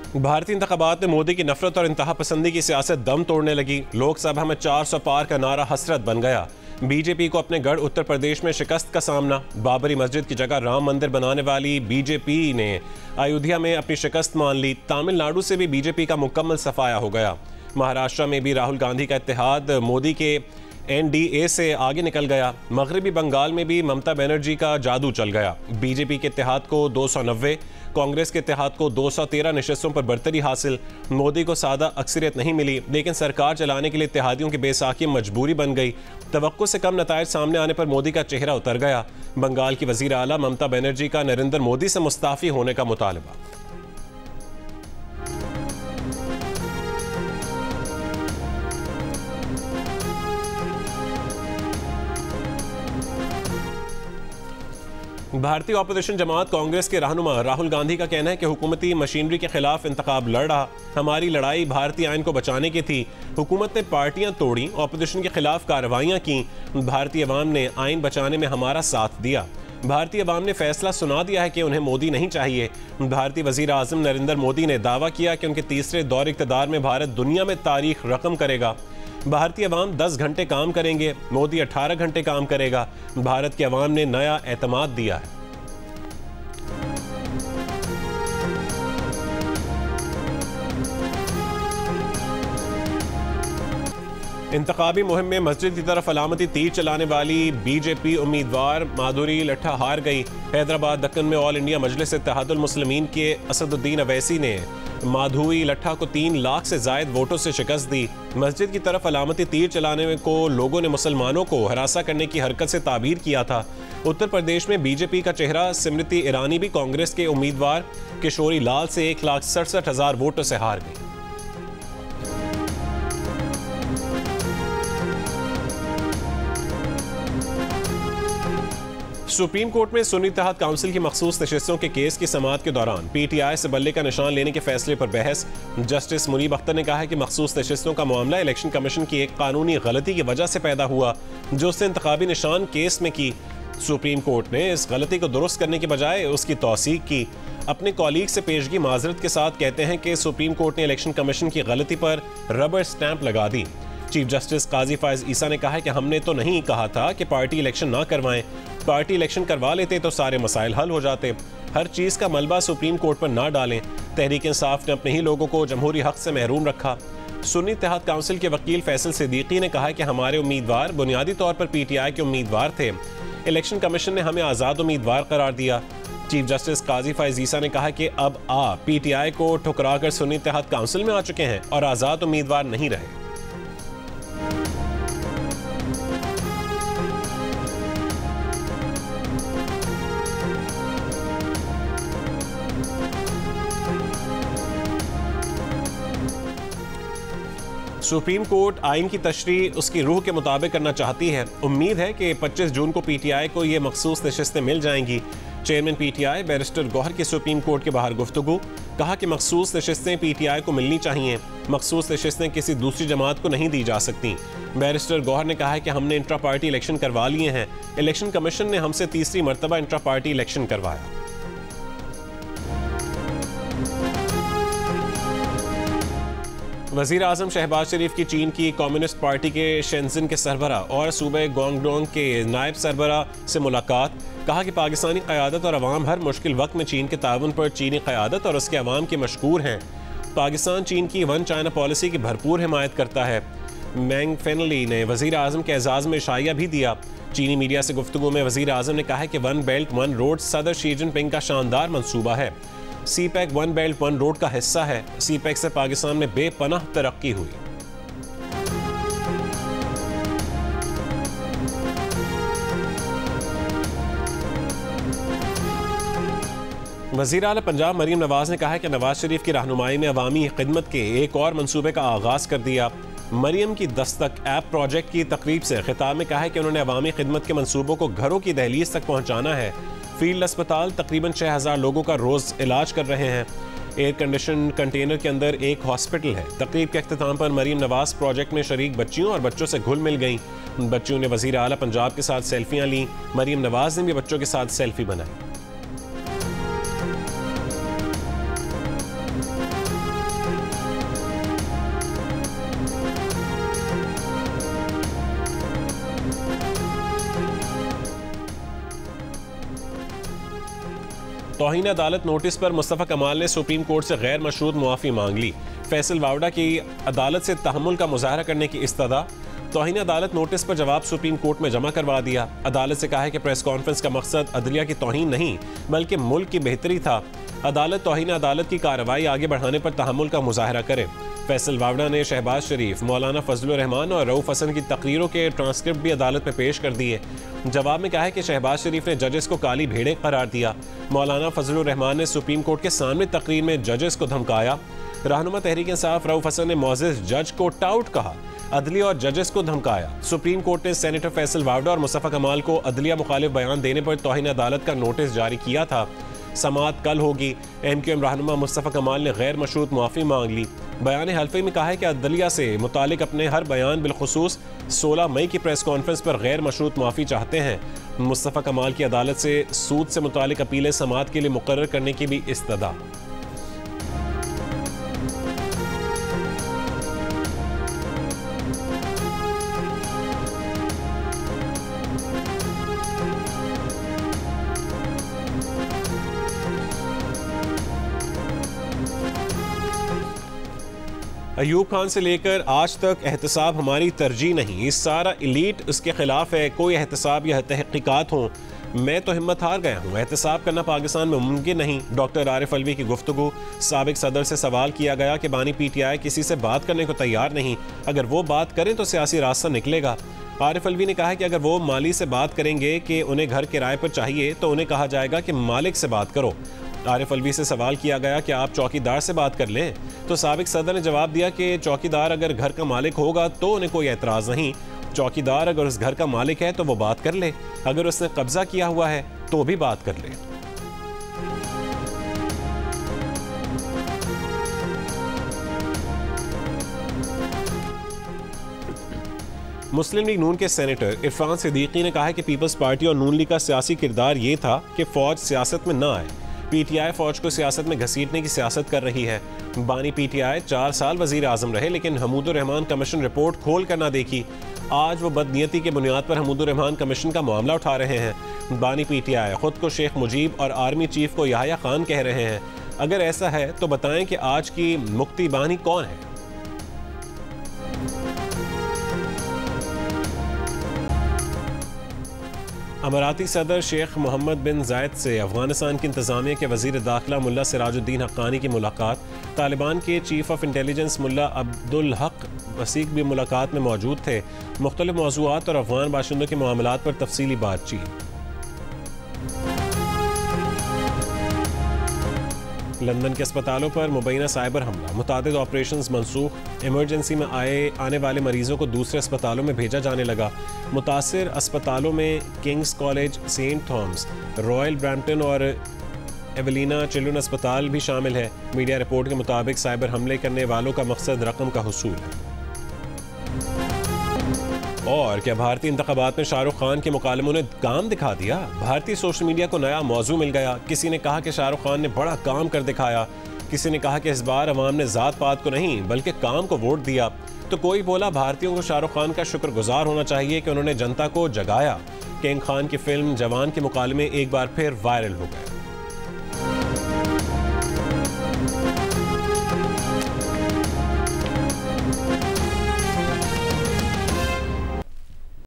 भारतीय इंतखाबात में मोदी की नफरत और इंतहा पसंदी की सियासत दम तोड़ने लगी। लोकसभा में 400 पार का नारा हसरत बन गया। बीजेपी को अपने गढ़ उत्तर प्रदेश में शिकस्त का सामना। बाबरी मस्जिद की जगह राम मंदिर बनाने वाली बीजेपी ने अयोध्या में अपनी शिकस्त मान ली। तमिलनाडु से भी बीजेपी का मुकम्मल सफाया हो गया। महाराष्ट्र में भी राहुल गांधी का इत्तेहाद मोदी के एनडीए से आगे निकल गया। मगरबी बंगाल में भी ममता बनर्जी का जादू चल गया। बीजेपी के इत्तेहाद को 290, कांग्रेस के इत्तेहाद को 213 नशस्तों पर बरतरी हासिल। मोदी को सादा अक्सरियत नहीं मिली, लेकिन सरकार चलाने के लिए इत्तेहादियों की बेसाखी मजबूरी बन गई। तवक्को से कम नतायज सामने आने पर मोदी का चेहरा उतर गया। बंगाल की वजीर आला ममता बनर्जी का नरेंद्र मोदी से मुस्ताफी होने का मुतालबा। भारतीय ऑपोजिशन जमात कांग्रेस के रहनुमा राहुल गांधी का कहना है कि हुकूमती मशीनरी के खिलाफ इंतखाब लड़ रहा। हमारी लड़ाई भारतीय आइन को बचाने की थी। हुकूमत ने पार्टियां तोड़ी, ऑपोजिशन के खिलाफ कार्रवाइयां की। भारतीय अवाम ने आइन बचाने में हमारा साथ दिया। भारतीय अवाम ने फैसला सुना दिया है कि उन्हें मोदी नहीं चाहिए। भारतीय वजीर आजम नरेंद्र मोदी ने दावा किया कि उनके तीसरे दौर इक़्तिदार में भारत दुनिया में तारीख रकम करेगा। भारतीय अवाम 10 घंटे काम करेंगे, मोदी 18 घंटे काम करेगा। भारत के अवाम ने नया एतमाद दिया है। इंतखाबी मुहिम में मस्जिद की तरफ अलामती तीर चलाने वाली बीजेपी उम्मीदवार माधुरी लट्ठा हार गई। हैदराबाद दक्कन में ऑल इंडिया मजलिस इत्तेहादुल मुस्लिमीन के असदुद्दीन अवैसी ने माधुरी लट्ठा को 3 लाख से जायद वोटों से शिकस्त दी। मस्जिद की तरफ अलामती तीर चलाने को लोगों ने मुसलमानों को हरासा करने की हरकत से ताबीर किया था। उत्तर प्रदेश में बीजेपी का चेहरा स्मृति ईरानी भी कांग्रेस के उम्मीदवार किशोरी लाल से 1,67,000 वोटों से हार गई। सुप्रीम कोर्ट में सुन्नी इत्तेहाद काउंसिल की मखसूस नशिस्तों के केस की समाअत के दौरान पीटीआई से बल्ले का निशान लेने के फैसले पर बहस। जस्टिस मुनीब अख्तर ने कहा है कि मखसूस नशिस्तों का मामला इलेक्शन कमीशन की एक कानूनी गलती की वजह से पैदा हुआ, जो उसने इंतखाबी निशान केस में की। सुप्रीम कोर्ट ने इस गलती को दुरुस्त करने के बजाय उसकी तौसीक की। अपने कॉलीग से पेशगी माजरत के साथ कहते हैं कि सुप्रीम कोर्ट ने इलेक्शन कमीशन की गलती पर रबर स्टैंप लगा दी। चीफ जस्टिस काजी फायज ईसा ने कहा है कि हमने तो नहीं कहा था कि पार्टी इलेक्शन ना करवाएं। पार्टी इलेक्शन करवा लेते तो सारे मसाइल हल हो जाते। हर चीज़ का मलबा सुप्रीम कोर्ट पर ना डालें। तहरीक इंसाफ ने अपने ही लोगों को जमहूरी हक से महरूम रखा। सुन्नी इत्तेहाद काउंसिल के वकील फैसल सिद्दीकी ने कहा कि हमारे उम्मीदवार बुनियादी तौर पर पीटीआई के उम्मीदवार थे। इलेक्शन कमीशन ने हमें आज़ाद उम्मीदवार करार दिया। चीफ जस्टिस काजी फायज ईसा ने कहा कि अब आप पीटीआई को ठुकरा कर सुन्नी इत्तेहाद काउंसिल में आ चुके हैं और आज़ाद उम्मीदवार नहीं रहे। सुप्रीम कोर्ट आइन की तशरीह उसकी रूह के मुताबिक करना चाहती है। उम्मीद है कि 25 जून को पीटीआई को ये मखसूस नशिस्तें मिल जाएंगी। चेयरमैन पीटीआई बैरिस्टर गौहर की सुप्रीम कोर्ट के बाहर गुफ्तगू। कहा कि मखसूस नशिस्तें पीटीआई को मिलनी चाहिए। मखसूस नशिस्तें किसी दूसरी जमात को नहीं दी जा सकती। बैरिस्टर गौहर ने कहा है कि हमने इंट्रा पार्टी इलेक्शन करवा लिए हैं। इलेक्शन कमीशन ने हमसे तीसरी मरतबा इंट्रा पार्टी इलेक्शन करवाया। वज़ीर आज़म शहबाज शरीफ की चीन की कम्युनिस्ट पार्टी के शेंज़न के सरबरा और सूबे गुआंगडोंग के नायब सरबरा से मुलाकात। कहा कि पाकिस्तानी क़यादत और अवाम हर मुश्किल वक्त में चीन के ताउन पर चीनी क़यादत और उसके अवाम के मशकूर हैं। पाकिस्तान चीन की वन चाइना पॉलिसी की भरपूर हिमायत करता है। मैंग फेनली ने वज़ीर आज़म के एजाज़ में इशाया भी दिया। चीनी मीडिया से गुफ्तगू में वज़ीर आज़म ने कहा है कि वन बेल्ट वन रोड सदर शी जिनपिंग का शानदार मंसूबा है। CPEC one belt one road का हिस्सा है। सी पैक से पाकिस्तान में बेपनाह तरक्की हुई। वज़ीर आला पंजाब मरीम नवाज ने कहा है कि नवाज शरीफ की रहनुमाई में अवामी खिदमत के एक और मंसूबे का आगाज़ कर दिया। मरीम की दस्तक ऐप प्रोजेक्ट की तकरीब से खिताब में कहा है कि उन्होंने अवामी खिदमत के मंसूबों को घरों की दहलीज तक पहुँचाना है। फील्ड अस्पताल तकरीबन 6000 लोगों का रोज़ इलाज कर रहे हैं। एयर कंडीशन कंटेनर के अंदर एक हॉस्पिटल है। तकरीब के अख्तिताम पर मरीम नवाज प्रोजेक्ट में शरीक बच्चियों और बच्चों से घुल मिल गईं। बच्चियों ने वज़ीर आला पंजाब के साथ सेल्फियाँ लीं। मरीम नवाज ने भी बच्चों के साथ सेल्फी बनाई। तौहीन अदालत नोटिस पर मुस्तफ़ा कमाल ने सुप्रीम कोर्ट से गैर मशरूत मुआफ़ी मांग ली। फैसल वावड़ा की अदालत से तहम्मुल का मुजाहरा करने की इस्तदा। तौहीन अदालत नोटिस पर जवाब सुप्रीम कोर्ट में जमा करवा दिया। अदालत से कहा है कि प्रेस कॉन्फ्रेंस का मकसद अदलिया की तौहीन नहीं बल्कि मुल्क की बेहतरी था। अदालत तौहीन अदालत की कार्रवाई आगे बढ़ाने पर तहम्मुल का मुजाहरा करे। फैसल वावड़ा ने शहबाज शरीफ, मौलाना फजलुर रहमान और रऊफ हसन की तकरीरों के ट्रांसक्रिप्ट भी अदालत में पेश कर दिए। जवाब में कहा है कि शहबाज शरीफ ने जजेस को काली भेड़ें करार दिया। मौलाना फजलुर रहमान ने सुप्रीम कोर्ट के सामने तकरीर में जजेस को धमकाया। रहनुमा तहरीक इंसाफ रऊफ हसन ने मोअज़्ज़िज़ जज को टाउट कहा। अदलिया और जजेस को धमकाया। सुप्रीम कोर्ट ने सेनेटर फैसल वावड़ा और मुस्तफ़ा कमाल को अदलिया मुखालिफ बयान देने पर तौहीन अदालत का नोटिस जारी किया था। समाअत कल होगी। MQM रहनुमा मुस्तफ़ा कमाल ने गैर मशरूत मुआफ़ी मांग ली। बयान हल्फी में कहा है कि अदलिया से मुतालिक अपने हर बयान बिलखुसूस 16 मई की प्रेस कॉन्फ्रेंस पर गैर मशरूत मुआफ़ी चाहते हैं। मुस्तफ़ा कमाल की अदालत से सूद से मुतालिक अपीलें समाअत के लिए मुकर्रर करने की भी इस्तदा। अयूब खान से लेकर आज तक एहतसाब हमारी तरजीह नहीं। इस सारा इलीट उसके खिलाफ है। कोई एहतसाब या तहकीकात हो, मैं तो हिम्मत हार गया हूँ। एहतसाब करना पाकिस्तान में मुमकिन नहीं। डॉक्टर आरिफ अलवी की गुफ्तगू। साबिक सदर से सवाल किया गया कि बानी PTI किसी से बात करने को तैयार नहीं, अगर वो बात करें तो सियासी रास्ता निकलेगा। आरिफ अलवी ने कहा कि अगर वो माली से बात करेंगे कि उन्हें घर किराए पर चाहिए तो उन्हें कहा जाएगा कि मालिक से बात करो। आरिफ अलवी से सवाल किया गया कि आप चौकीदार से बात कर लें, तो साबिक सदर ने जवाब दिया कि चौकीदार अगर घर का मालिक होगा तो उन्हें कोई एतराज़ नहीं। चौकीदार अगर उस घर का मालिक है तो वो बात कर ले, अगर उसने कब्जा किया हुआ है तो भी बात कर ले। मुस्लिम लीग नून के सेनेटर इरफान सिद्दीकी ने कहा है कि पीपल्स पार्टी और नून लीग का सियासी किरदार ये था कि फौज सियासत में न आए। PTI फौज को सियासत में घसीटने की सियासत कर रही है। बानी PTI 4 साल वजीर आजम रहे लेकिन हमूदुर रहमान कमीशन रिपोर्ट खोल कर ना देखी। आज वो बदनीयती के बुनियाद पर हमूदुर रहमान कमीशन का मामला उठा रहे हैं। बानी PTI खुद को शेख मुजीब और आर्मी चीफ को याह्या खान कह रहे हैं। अगर ऐसा है तो बताएं कि आज की मुक्ति बानी कौन है। अमाराती सदर शेख मोहम्मद बिन जायद से अफगानिस्तान की इंतज़ामिया के वज़ीर दाखिला मुल्ला सिराजुद्दीन हक्कानी की मुलाकात। तालिबान के चीफ ऑफ इंटेलिजेंस मुल्ला अब्दुल हक वसीक भी मुलाकात में मौजूद थे। मुख्तलिफ मौज़ूआत और अफगान बाशिंदों के मामलात पर तफसीली बातचीत। लंदन के अस्पतालों पर मुबैना साइबर हमला। मुतादिद ऑपरेशंस मनसूख। इमरजेंसी में आने वाले मरीजों को दूसरे अस्पतालों में भेजा जाने लगा। मुतासिर अस्पतालों में King's College, Saint Thomas, Royal Brompton और एवेलिना चिल्ड्रन अस्पताल भी शामिल है। मीडिया रिपोर्ट के मुताबिक साइबर हमले करने वालों का मकसद रकम का हुसूल है। और क्या भारतीय इंतखाबात में शाहरुख खान के मुकालमों ने काम दिखा दिया? भारतीय सोशल मीडिया को नया मौजू मिल गया। किसी ने कहा कि शाहरुख खान ने बड़ा काम कर दिखाया, किसी ने कहा कि इस बार अवाम ने जात पात को नहीं बल्कि काम को वोट दिया, तो कोई बोला भारतीयों को शाहरुख खान का शुक्रगुजार होना चाहिए कि उन्होंने जनता को जगाया। किंग खान की फिल्म जवान के मुकालमे एक बार फिर वायरल हो गए।